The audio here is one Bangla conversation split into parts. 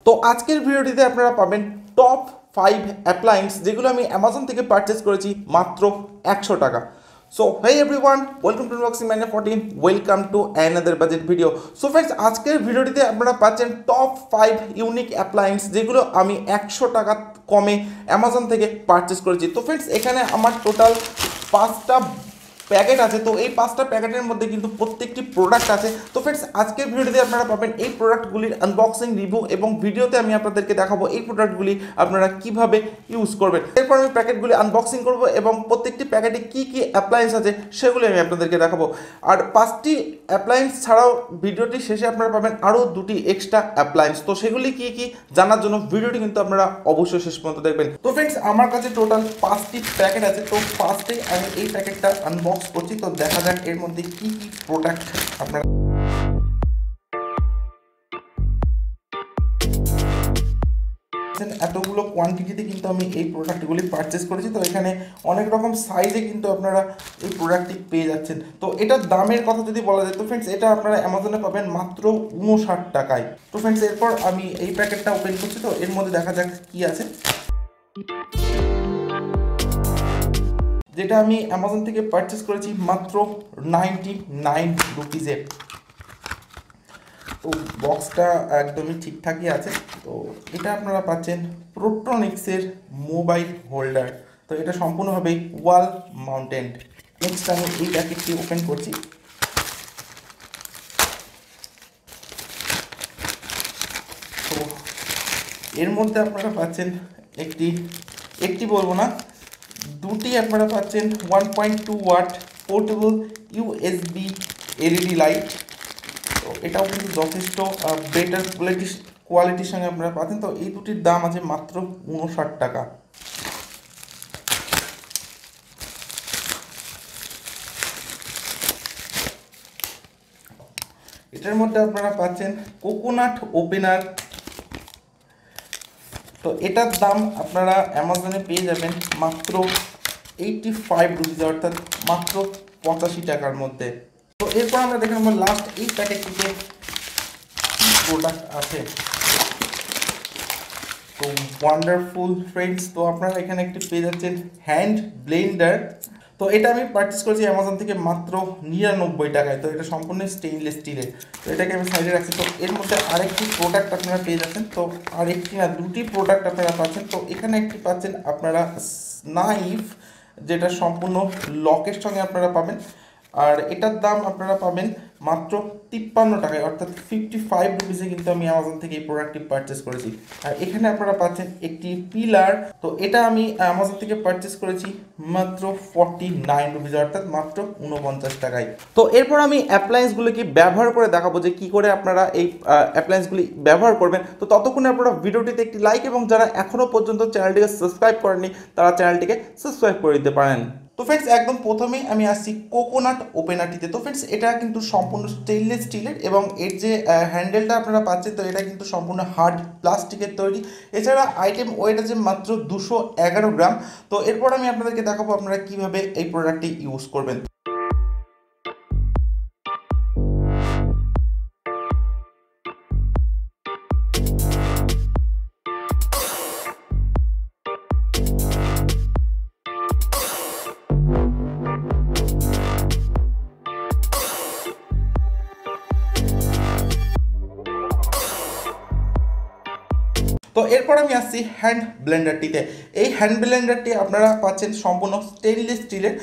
তো আজকের ভিডিওটিতে আপনারা পাবেন টপ 5 অ্যাপ্লায়েন্স যেগুলো আমি অ্যামাজন থেকে পারচেস করেছি মাত্র 100 টাকা। So hey everyone, welcome to unboxing man 14, welcome to another budget video. So friends, আজকের ভিডিওটিতে আপনারা পাচ্ছেন টপ 5 ইউনিক অ্যাপ্লায়েন্স যেগুলো আমি 100 টাকা কমে অ্যামাজন থেকে পারচেস করেছি। তো ফ্রেন্ডস, এখানে আমার টোটাল 5টা প্যাকেট আছে। তো এই 5টা প্যাকেটের মধ্যে কিন্তু প্রত্যেকটি প্রোডাক্ট আছে। তো ফ্রেন্ডস, আজকের ভিডিওতে আপনারা পাবেন এই প্রোডাক্টগুলির আনবক্সিং, রিভিউ এবং ভিডিওতে আমি আপনাদেরকে দেখাবো এই প্রোডাক্টগুলি আপনারা কিভাবে ইউজ করবেন। এরপর আমি প্যাকেটগুলি আনবক্সিং করব এবং প্রত্যেকটি প্যাকেটে কি কি অ্যাপ্লায়েন্স আছে সেগুলি আমি আপনাদেরকে দেখাবো। আর 5টি অ্যাপ্লায়েন্স ছাড়াও ভিডিওটি শেষে আপনারা পাবেন আরও 2টি এক্সট্রা অ্যাপ্লায়েন্স। তো সেগুলি কি কি জানার জন্য ভিডিওটি কিন্তু আপনারা অবশ্যই শেষ পর্যন্ত দেখবেন। তো ফ্রেন্ডস, আমার কাছে টোটাল 5টি প্যাকেট আছে। তো ফার্স্টে আমি এই প্যাকেটটা আনবক্স করছি। তো দেখা যাক এর মধ্যে কি কি প্রোডাক্ট আপনারা এতগুলো কোয়ান্টিটিতে কিন্তু আমি এই প্রোডাক্টগুলি পারচেস করেছি। তো এখানে অনেক রকম সাইজে কিন্তু আপনারা এই প্রোডাক্টটি পেয়ে যাচ্ছেন। তো এটার দামের কথা যদি বলা যায়, তো ফ্রেন্ডস এটা আপনারা অ্যামাজনে পাবেন মাত্র 59 টাকায়। তো ফ্রেন্ডস, এরপর আমি এই প্যাকেটটা ওপেন করছি। তো এর মধ্যে দেখা যাক কি আছে, যেটা আমি অ্যামাজন থেকে পারচেস করেছি মাত্র 99 রুপিজে। তো বক্সটা একদমই ঠিকঠাকই আছে। তো এটা আপনারা পাচ্ছেন প্রোট্রনিক্সের মোবাইল হোল্ডার। তো এটা সম্পূর্ণভাবেই ওয়াল মাউন্টেড। নেক্সট আমি এই প্যাকেটটি ওপেন করছি। তো এর মধ্যে আপনারা পাচ্ছেন একটি বলবো না, দুটি আপনারা পাচ্ছেন 1.2 watt portable USB LED light. তো এটাও কিন্তু যথেষ্ট বেটার কোয়ালিটির সঙ্গে আপনারা পাচ্ছেন। তো এই দুটির দাম আছে মাত্র 59 টাকা। এটার মধ্যে আপনারা পাচ্ছেন কোকোনাট ওপেনার। তো এটার দাম আপনারা অ্যামাজনে পেয়ে যাবেন মাত্র 85 রুপিস, অর্থাৎ মাত্র 85 টাকার মধ্যে। তো এরপর আমরা দেখে নেব লাস্ট এই প্যাকেটটিতে কি প্রোডাক্ট আছে। তো ওয়ান্ডারফুল ফ্রেন্ডস, তো আপনারা এখানে একটি পেয়ে যাচ্ছেন হ্যান্ড ব্লেন্ডার। তো এটা আমি পারচেস করেছি অ্যামাজন থেকে মাত্র 99 টাকায়। তো এটা সম্পূর্ণ স্টেইনলেস স্টিলের। তো এটাকে আমি সাইডে রাখছি। তো এর মধ্যে আরেকটি প্রোডাক্ট আপনারা পেয়ে যাচ্ছেন। তো আরেকটি না, দুটি প্রোডাক্ট আপনারা পাচ্ছেন। তো এখানে একটি পাচ্ছেন আপনারা নাইফ, যেটা সম্পূর্ণ লকের সঙ্গে আপনারা পাবেন। আর এটার দাম আপনারা পাবেন মাত্র 53 টাকায়, অর্থাৎ 55 রুপিসে কিন্তু আমি অ্যামাজন থেকে এই প্রোডাক্টটি পারচেস করেছি। আর এখানে আপনারা পাচ্ছেন একটি পিলার। তো এটা আমি অ্যামাজন থেকে পারচেস করেছি মাত্র 49 রুপিস, অর্থাৎ মাত্র 49 টাকায়। তো এরপর আমি অ্যাপ্লায়েন্সগুলোকে ব্যবহার করে দেখাবো যে কী করে আপনারা এই অ্যাপ্লায়েন্সগুলি ব্যবহার করবেন। তো ততক্ষণে আপনারা ভিডিওটিতে একটি লাইক এবং যারা এখনও পর্যন্ত চ্যানেলটিকে সাবস্ক্রাইব করেননি তারা চ্যানেলটিকে সাবস্ক্রাইব করে দিতে পারেন। তো ফ্রেন্ডস, একদম প্রথমেই আমি আসছি কোকোনাট ওপেনারটিতে। তো ফ্রেন্ডস, এটা কিন্তু সম্পূর্ণ স্টেইনলেস স্টিলের এবং এর যে হ্যান্ডেলটা আপনারা পাচ্ছেন, তো এটা কিন্তু সম্পূর্ণ হার্ড প্লাস্টিকের তৈরি। এছাড়া আইটেম ওয়েট আছে মাত্র 211 গ্রাম। তো এরপর আমি আপনাদেরকে দেখাবো আপনারা কিভাবে এই প্রোডাক্টটি ইউজ করবেন। তো এরপর আমি আসছি হ্যান্ড ব্লেন্ডারটিতে। এই হ্যান্ড ব্লেন্ডারটি আপনারা পাচ্ছেন সম্পূর্ণ স্টেনলেস স্টিলের।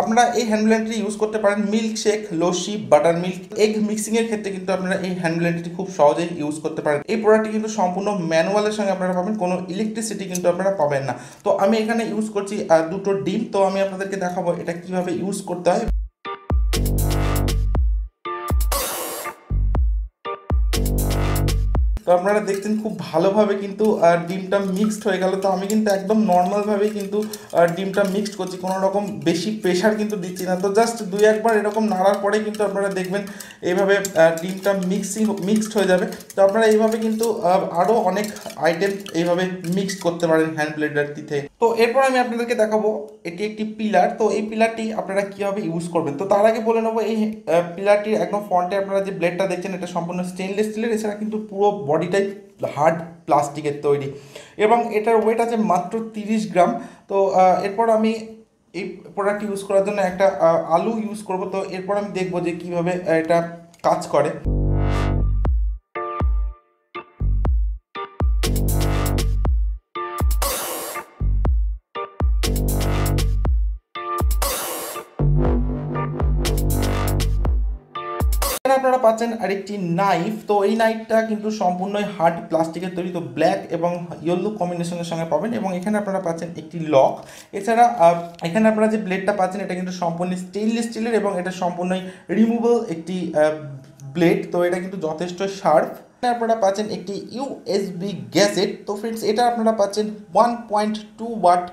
আপনারা এই হ্যান্ড ব্লেন্ডারটি ইউজ করতে পারেন milkshake, lassi, buttermilk, egg মিক্সিংয়ের ক্ষেত্রে কিন্তু আপনারা এই হ্যান্ড ব্লেন্ডারটি খুব সহজেই ইউজ করতে পারেন। এই প্রোডাক্টটি কিন্তু সম্পূর্ণ ম্যানুয়ালের সঙ্গে আপনারা পাবেন, কোনো ইলেকট্রিসিটি কিন্তু আপনারা পাবেন না। তো আমি এখানে ইউজ করছি দুটো ডিম। তো আমি আপনাদেরকে দেখাবো এটা কীভাবে ইউজ করতে হয়। তো আপনারা দেখছেন খুব ভালোভাবে কিন্তু ডিমটা মিক্সড হয়ে গেল। তো আমি কিন্তু একদম নর্মালভাবেই কিন্তু ডিমটা মিক্সড করছি, কোনো রকম বেশি প্রেশার কিন্তু দিচ্ছি না। তো জাস্ট 2-1 বার এরকম নাড়ার পরে কিন্তু আপনারা দেখবেন এইভাবে ডিমটা মিক্সড হয়ে যাবে। তো আপনারা এইভাবে কিন্তু আরও অনেক আইটেম এইভাবে মিক্সড করতে পারেন হ্যান্ড ব্লেন্ডারটিতে। তো এরপর আমি আপনাদেরকে দেখাবো এটি একটি পিলার। তো এই পিলারটি আপনারা কীভাবে ইউজ করবেন। তো তার আগে বলে নেবো এই পিলারটির একদম ফ্রন্টে আপনারা যে ব্লেডটা দেখছেন এটা সম্পূর্ণ স্টেনলেস স্টিলের। এছাড়া কিন্তু পুরো বডিটাই হার্ড প্লাস্টিকের তৈরি এবং এটার ওয়েট আছে মাত্র 30 গ্রাম। তো এরপর আমি এই প্রোডাক্ট ইউজ করার জন্য একটা আলু ইউজ করব। তো এরপর আমি দেখব যে কীভাবে এটা কাজ করে। আপনারা পাচ্ছেন আরেকটি নাইফ। তো এই নাইফটা কিন্তু সম্পূর্ণই হার্ড প্লাস্টিকের তৈরি, তো ব্ল্যাক এবং ইয়েলো কম্বিনেশনের সঙ্গে পাবেন এবং এখানে আপনারা পাচ্ছেন একটি লক। এছাড়া এখানে আপনারা যে ব্লেডটা পাচ্ছেন এটা কিন্তু সম্পূর্ণ স্টেইনলেস স্টিলের এবং এটা সম্পূর্ণই রিমুভেবল একটি ব্লেড। তো এটা কিন্তু যথেষ্ট শার্প। আপনারা পাচ্ছেন একটি ইউএসবি গ্যাজেট। তো ফ্রেন্ডস এটা আপনারা পাচ্ছেন 1.2 watt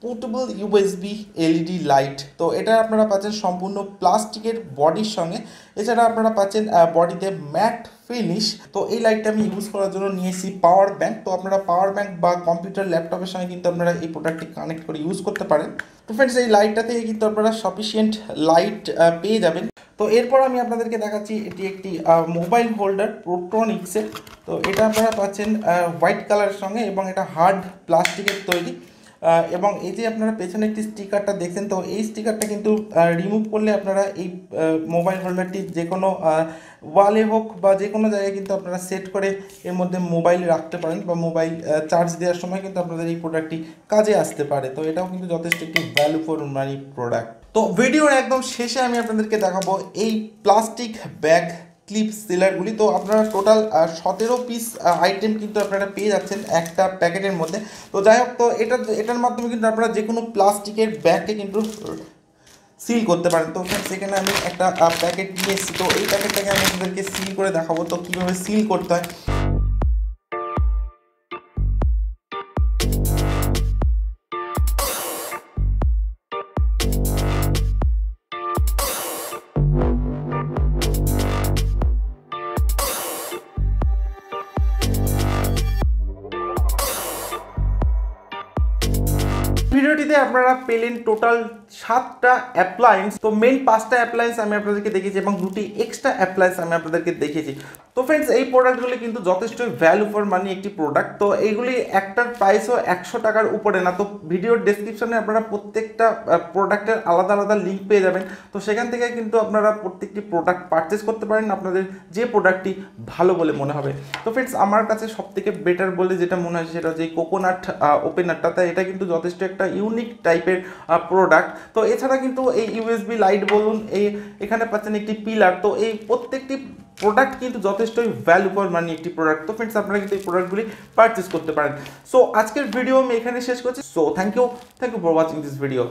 portable USB LED light. তো এটা আপনারা পাচ্ছেন সম্পূর্ণ প্লাস্টিকের বডির সঙ্গে। এছাড়া আপনারা পাচ্ছেন বডিতে ম্যাট ফিনিশ। তো এই লাইটটা আমি ইউজ করার জন্য নিয়েছি পাওয়ার ব্যাঙ্ক। তো আপনারা পাওয়ার ব্যাঙ্ক বা কম্পিউটার ল্যাপটপের সঙ্গে কিন্তু আপনারা এই প্রোডাক্টটি কানেক্ট করে ইউজ করতে পারেন। তো ফ্রেন্ডস এই লাইটটা থেকে কিন্তু আপনারা সাফিসিয়েন্ট লাইট পেয়ে যাবেন। তো এরপর আমি আপনাদেরকে দেখাচ্ছি এটি একটি মোবাইল হোল্ডার প্রোট্রনিক্সের। তো এটা আপনারা পাচ্ছেন হোয়াইট কালারের সঙ্গে এবং এটা হার্ড প্লাস্টিকের তৈরি এবং এই যে আপনারা পেছনে একটি স্টিকারটা দেখছেন, তো এই স্টিকারটা কিন্তু রিমুভ করলে আপনারা এই মোবাইল হোল্ডারটি যে কোনো ওয়ালে হোক বা যে কোনো জায়গায় কিন্তু আপনারা সেট করে এর মধ্যে মোবাইল রাখতে পারেন বা মোবাইল চার্জ দেওয়ার সময় কিন্তু আপনাদের এই প্রোডাক্টটি কাজে আসতে পারে। তো এটাও কিন্তু যথেষ্ট একটি ভ্যালু ফর মানি প্রোডাক্ট। তো ভিডিওর একদম শেষে আমি আপনাদেরকে দেখাবো এই প্লাস্টিক ব্যাগ ক্লিপ সিলারগুলি। তো আপনারা টোটাল 17 পিস আইটেম কিন্তু আপনারা পেয়ে যাচ্ছেন একটা প্যাকেটের মধ্যে। তো যাই হোক, তো এটার মাধ্যমে কিন্তু আপনারা যে কোনো প্লাস্টিকের ব্যাগকে কিন্তু সিল করতে পারেন। তো সেখানে আমি একটা প্যাকেট নিয়ে এসেছি। তো এই প্যাকেটটাকে আমি আপনাদেরকে সিল করে দেখাবো তো কীভাবে সিল করতে হয়। ভিডিওটিতে আপনারা পেলেন টোটাল 7টা অ্যাপ্লায়েন্স। তো মেইন 5টা অ্যাপ্লায়েন্স আমি আপনাদেরকে দেখিয়েছি এবং 2টি এক্সট্রা অ্যাপ্লায়েন্স আমি আপনাদেরকে দেখিয়েছি। তো ফ্রেন্ডস এই প্রোডাক্টগুলি কিন্তু যথেষ্ট ভ্যালু ফর মানি একটি প্রোডাক্ট। তো এইগুলি একটার প্রাইসও 100 টাকার উপরে না। তো ভিডিওর ডেসক্রিপশনে আপনারা প্রত্যেকটা প্রোডাক্টের আলাদা আলাদা লিঙ্ক পেয়ে যাবেন। তো সেখান থেকে কিন্তু আপনারা প্রত্যেকটি প্রোডাক্ট পারচেস করতে পারেন আপনাদের যে প্রোডাক্টটি ভালো বলে মনে হবে। তো ফ্রেন্ডস আমার কাছে সবথেকে বেটার বলে যেটা মনে হয় সেটা হচ্ছে এই কোকোনাট ওপেনারটা। তাই এটা কিন্তু যথেষ্ট একটা ইউনিক টাইপের প্রোডাক্ট। তো এছাড়া কিন্তু এই ইউএসবি লাইট বলুন, এখানে পাচ্ছেন একটি পিলার। তো এই প্রত্যেকটি প্রোডাক্ট কিন্তু যথেষ্টই ভ্যালু ফর মানি একটি প্রোডাক্ট। তো ফ্রেন্ডস আপনারা কিন্তু এই প্রোডাক্টগুলি পারচেস করতে পারেন। সো আজকের ভিডিও আমি এখানে শেষ করছি। So thank you for watching this video.